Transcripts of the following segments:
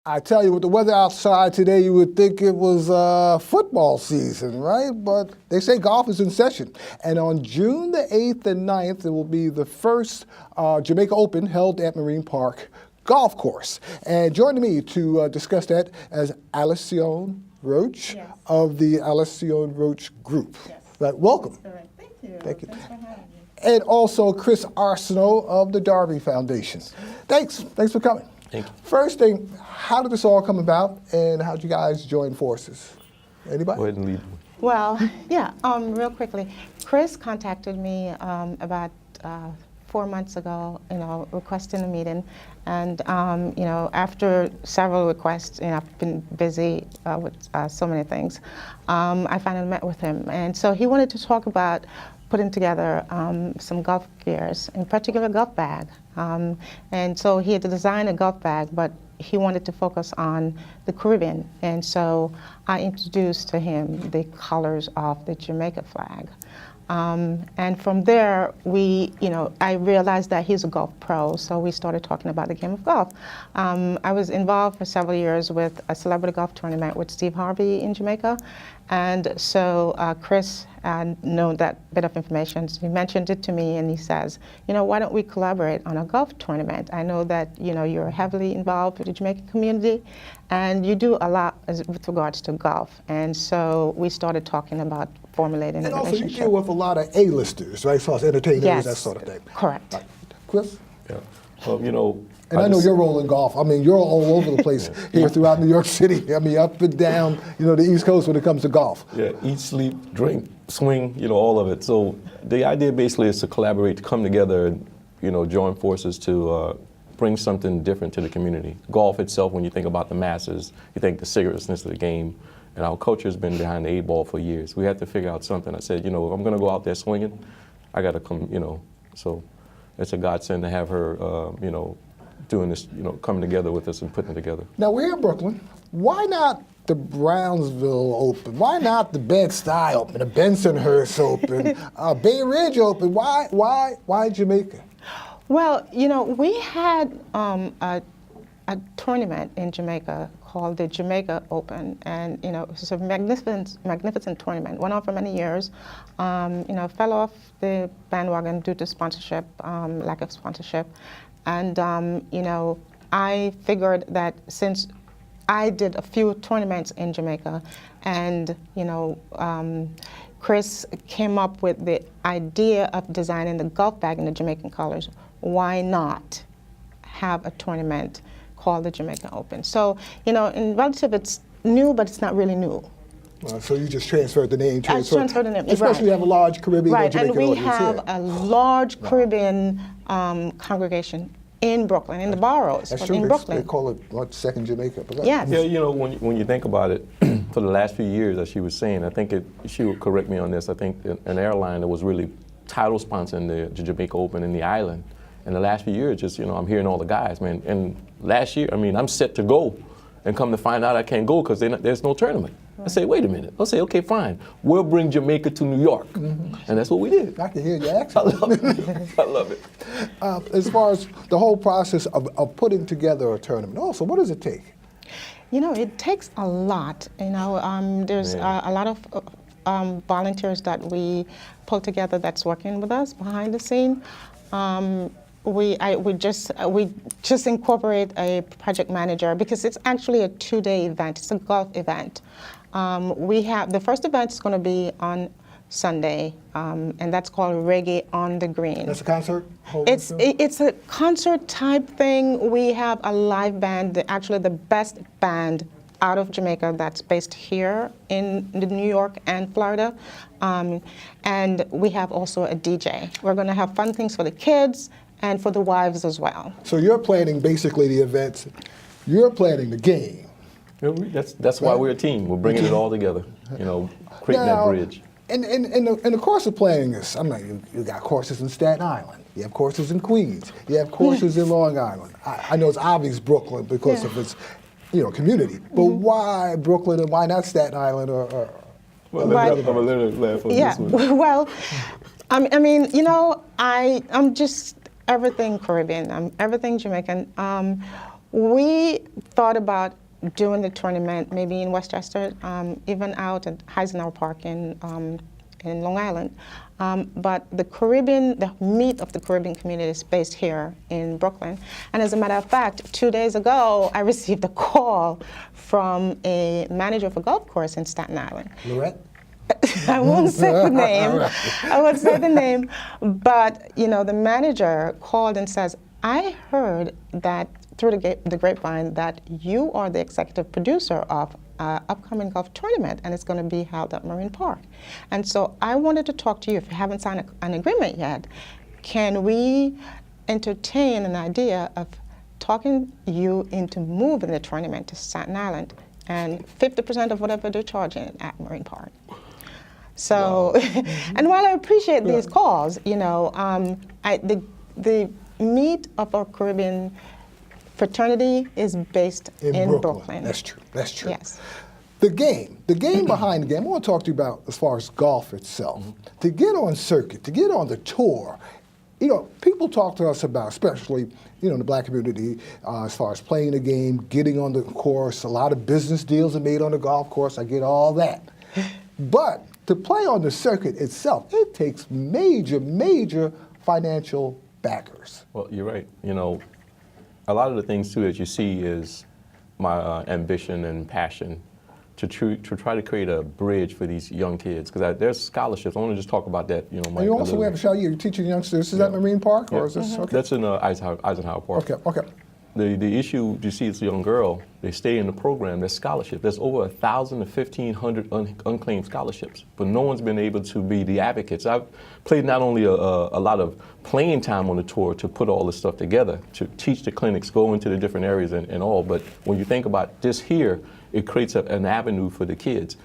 I tell you, with the weather outside today, you would think it was football season, right? But they say golf is in session. And on June the 8th and 9th, it will be the first Jamaica Open held at Marine Park Golf Course. And joining me to discuss that is Alison Roach of the Alison Roach Group. Yes. Right, welcome. All right. Thank you. Thank you. Thanks for having me. And also Chris Arsenault of the Darby Foundation. Thanks for coming. Thank you. First thing, how did this all come about, and how did you guys join forces? Anybody? Go ahead and lead. Well, yeah, real quickly. Chris contacted me about 4 months ago, requesting a meeting. And, after several requests, I've been busy with so many things, I finally met with him. And so he wanted to talk about putting together some golf gears, in particular golf bag. And so he had to design a golf bag, but he wanted to focus on the Caribbean. And so I introduced to him the colors of the Jamaica flag. And from there, I realized that he's a golf pro, so we started talking about the game of golf. I was involved for several years with a celebrity golf tournament with Steve Harvey in Jamaica. And so Chris had known that bit of information. So he mentioned it to me, and he says, why don't we collaborate on a golf tournament? I know that, you're heavily involved with the Jamaican community, and you do a lot with regards to golf. And so we started talking about formulating a relationship. And also, you deal with a lot of A-listers, right? As far as entertainers, yes, that sort of thing. Correct. Right. Chris? Yeah. Well, and I know your role in golf. I mean, you're all over the place here throughout New York City. I mean, up and down, the East Coast when it comes to golf. Yeah, eat, sleep, drink, swing, all of it. So the idea basically is to collaborate, to come together and, join forces to bring something different to the community. Golf itself, when you think about the masses, you think the seriousness of the game. And our culture has been behind the 8 ball for years. We had to figure out something. I said, if I'm going to go out there swinging, I got to come, So it's a godsend to have her, doing this, coming together with us and putting it together. Now, we're in Brooklyn. Why not the Brownsville Open? Why not the Bed-Stuy Open, the Bensonhurst Open, Bay Ridge Open? Why Jamaica? Well, we had a tournament in Jamaica called the Jamaica+Open, and it was a magnificent tournament. Went on for many years. Fell off the bandwagon due to sponsorship, lack of sponsorship, and I figured that since I did a few tournaments in Jamaica, and Chris came up with the idea of designing the golf bag in the Jamaican colors. Why not have a tournament called the Jamaica+Open? So, in relative, it's new, but it's not really new. So you just transferred the name. I transferred the name, especially you have a large Caribbean right, Jamaican and we audience have here. a large Caribbean congregation in Brooklyn, in the boroughs, That's in true. Brooklyn. They call it second Jamaica. But Yes. Yeah, when you think about it, for the last few years, as she was saying, I think she would correct me on this, I think an airline that was really title sponsoring the Jamaica+Open in the island. In the last few years, just, I'm hearing all the guys, man. And last year, I'm set to go, and come to find out I can't go because there's no tournament. Right. I say, wait a minute. I'll say, okay, fine. We'll bring Jamaica to New York. Mm-hmm. And that's what we did. I can hear your accent. I love it. I love it. As far as the whole process of putting together a tournament, also, what does it take? It takes a lot. There's a lot of volunteers that we pull together that's working with us behind the scene. We just incorporate a project manager because it's actually a 2-day event. It's a golf event. The first event is going to be on Sunday, and that's called Reggae on the Green. That's a concert? It's a concert type thing. We have a live band, actually the best band out of Jamaica that's based here in New York and Florida. And we have also a DJ. We're going to have fun things for the kids and for the wives as well. So you're planning basically the events. You're planning the game. That's why we're a team. We're bringing it all together, creating that bridge. In the course of planning this, you got courses in Staten Island. You have courses in Queens. You have courses in Long Island. I know it's obvious Brooklyn because of its community. But why Brooklyn and why not Staten Island or well, I'm a little laugh on this one. Well, I'm just everything Caribbean. I'm everything Jamaican. We thought about doing the tournament maybe in Westchester, even out at Heisenhower Park in Long Island. But the meat of the Caribbean community is based here in Brooklyn. And as a matter of fact, 2 days ago, I received a call from a manager of a golf course in Staten Island. Lorette? I won't say the name. I won't say the name. But the manager called and says, I heard that through the grapevine that you are the executive producer of an upcoming golf tournament, and it's going to be held at Marine Park. And so I wanted to talk to you. If you haven't signed an agreement yet, can we entertain an idea of talking you into moving the tournament to Staten Island and 50% of whatever they're charging at Marine Park? So, and while I appreciate these calls, the meat of our Caribbean fraternity is based in Brooklyn. That's true. That's true. Yes. The game behind the game, I want to talk to you about as far as golf itself. To get on circuit, to get on the tour, people talk to us about, especially, in the black community, as far as playing the game, getting on the course. A lot of business deals are made on the golf course. I get all that. But to play on the circuit itself, it takes major, major financial backers. Well, you're right. A lot of the things too that you see is my ambition and passion to try to create a bridge for these young kids, because there's scholarships. I want to just talk about that. Mike, and you also have a show. You're teaching youngsters. Is that Marine Park or is this? Okay. That's in Eisenhower Park. Okay. The issue you see is a young girl. They stay in the program. There's scholarship. There's over 1,000 to 1,500 unclaimed scholarships, but no one's been able to be the advocates. I've played not only a lot of playing time on the tour to put all this stuff together, to teach the clinics, go into the different areas and all, but when you think about this here, it creates an avenue for the kids.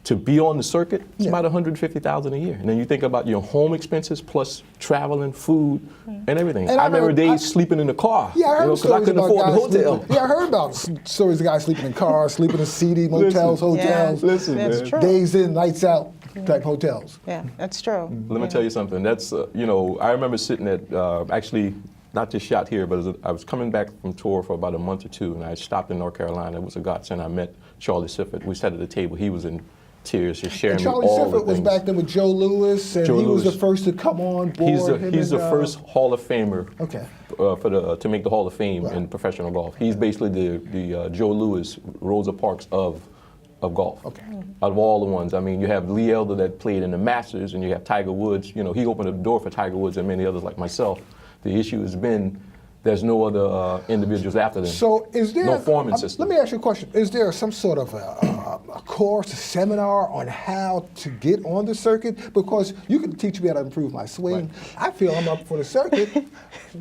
To be on the circuit, it's about $150,000 a year. And then you think about your home expenses plus traveling, food, and everything. And I remember days sleeping in the car. Yeah, I heard because I couldn't afford the hotel. I heard about stories of guys sleeping in cars, sleeping in seedy motels, hotels. Listen, that's man. true. Days in, nights out type hotels. Yeah, that's true. Let me tell you something. That's, I remember sitting at, actually, not just shot here, but I was coming back from tour for about a month or two, and I stopped in North Carolina. It was a godsend. I met Charlie Sifford. We sat at the table. He was in tears, just sharing And me all Charlie the Sifford was things. back then with Joe Lewis, and Joe he was Lewis. the first to come on board. He's the first Hall of Famer to make the Hall of Fame in professional golf. He's basically the Joe Lewis, Rosa Parks of golf. Okay. Out of all the ones, I mean, you have Lee Elder that played in the Masters, and you have Tiger Woods. He opened the door for Tiger Woods and many others like myself. The issue has been there's no other individuals after them. So is there no forming system? Let me ask you a question. Is there some sort of a course, a seminar on how to get on the circuit? Because you can teach me how to improve my swing. Right. I feel I'm up for the circuit.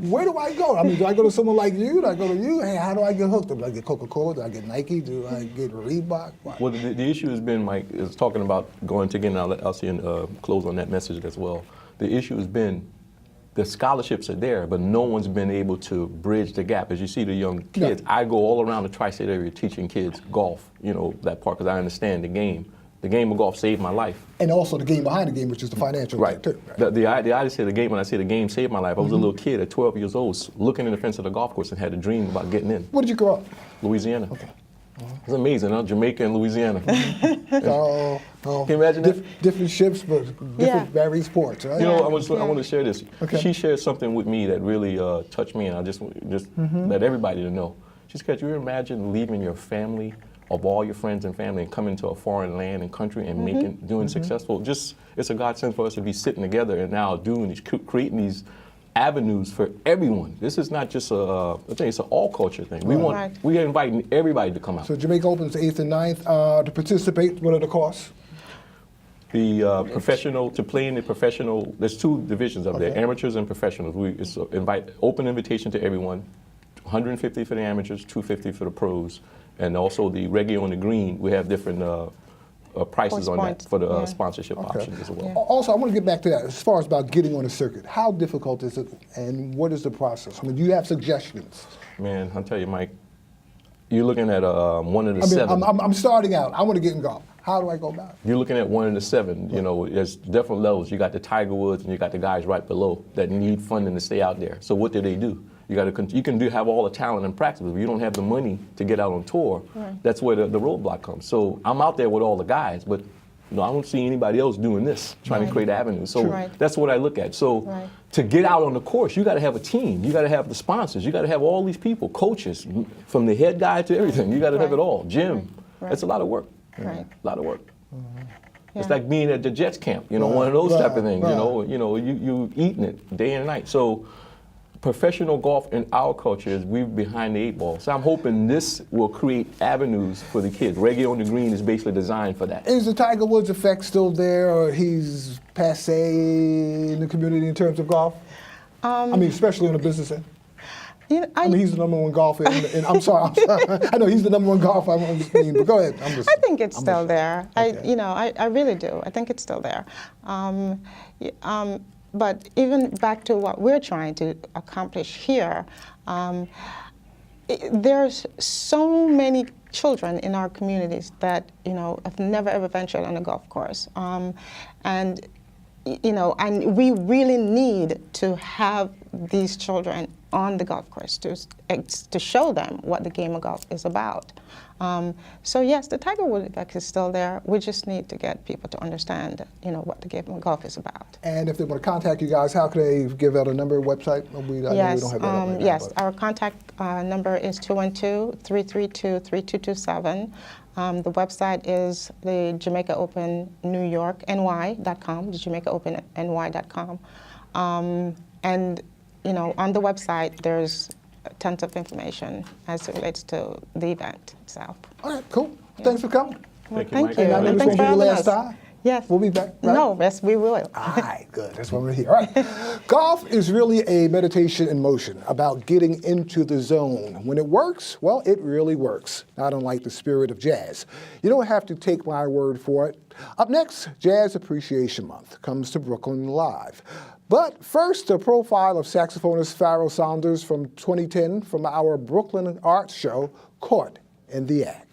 Where do I go? I mean, do I go to someone like you? Do I go to you? Hey, how do I get hooked? Do I get Coca-Cola? Do I get Nike? Do I get Reebok? What? Well, the issue has been, Mike, is talking about going to, again, I'll see and close on that message as well. The issue has been the scholarships are there, but no one's been able to bridge the gap. As you see the young kids, I go all around the tri-state area teaching kids golf, that part, because I understand the game. The game of golf saved my life. And also the game behind the game, which is the financial thing too. Right. I say the game, when I say the game saved my life, I was a little kid at 12 years old looking in the fence of the golf course and had a dream about getting in. Where did you grow up? Louisiana. Okay. It's amazing, huh? Jamaica and Louisiana. Can you imagine that? Different ships, but different varied sports, right? I want to share this. Okay. She shared something with me that really touched me, and I just let everybody to know. She said, "You imagine leaving your family, of all your friends and family, and coming to a foreign land and country and doing successful? It's a godsend for us to be sitting together and now creating these avenues for everyone. This is not just a thing; it's an all culture thing. We are inviting everybody to come out. So Jamaica Open's 8th and 9th to participate. What are the costs? The professional, to play in the professional, there's two divisions up there, amateurs and professionals. It's open invitation to everyone, $150 for the amateurs, $250 for the pros, and also the reggae on the green. We have different prices on that for the sponsorship options as well. Also, I want to get back to that as far as about getting on the circuit. How difficult is it, and what is the process? I mean, do you have suggestions? Man, I'll tell you, Mike, you're looking at one of the seven. I'm starting out. I want to get in golf. How do I go about it? You're looking at one of the seven. There's different levels. You got the Tiger Woods and you got the guys right below that need funding to stay out there. So what do? You can have all the talent and practice, but if you don't have the money to get out on tour, that's where the roadblock comes. So I'm out there with all the guys, but I don't see anybody else doing this, trying to create avenues. So that's what I look at. So to get out on the course, you got to have a team. You got to have the sponsors. You got to have all these people, coaches, from the head guy to everything. You got to have it all. Gym. That's a lot of work. A lot of work. It's like being at the Jets camp, one of those type of things. You eating it day and night. So professional golf in our culture is we're behind the 8 ball. So I'm hoping this will create avenues for the kids. Reggae on the Green is basically designed for that. Is the Tiger Woods effect still there, or he's passé in the community in terms of golf? I mean, especially on the business end. I mean, he's the number one golfer. I'm sorry. I know he's the number one golfer. I mean, but go ahead. I think it's still there. Okay. I really do. I think it's still there. But even back to what we're trying to accomplish here, there's so many children in our communities that have never ever ventured on a golf course, and we really need to have these children on the golf course to show them what the game of golf is about. So yes, the Tiger Woods effect is still there. We just need to get people to understand, what the game of golf is about. And if they want to contact you guys, how can they give out a number, website? I know we don't have that right yes, now, our contact number is 212-332-3227. The website is the Jamaica+Open New York NY.com, the Jamaica+Open NY.com. And on the website, there's tons of information as it relates to the event itself. All right, cool. Yeah. Thanks for coming. Thank you. And I know this won't be the last time. Yes. We'll be back, right? No, yes, we will. All right, good. That's what we're here. All right. Golf is really a meditation in motion, about getting into the zone. When it works, well, it really works, not unlike the spirit of jazz. You don't have to take my word for it. Up next, Jazz Appreciation Month comes to Brooklyn Live. But first, a profile of saxophonist Pharoah Saunders from 2010 from our Brooklyn Arts show, Caught in the Act.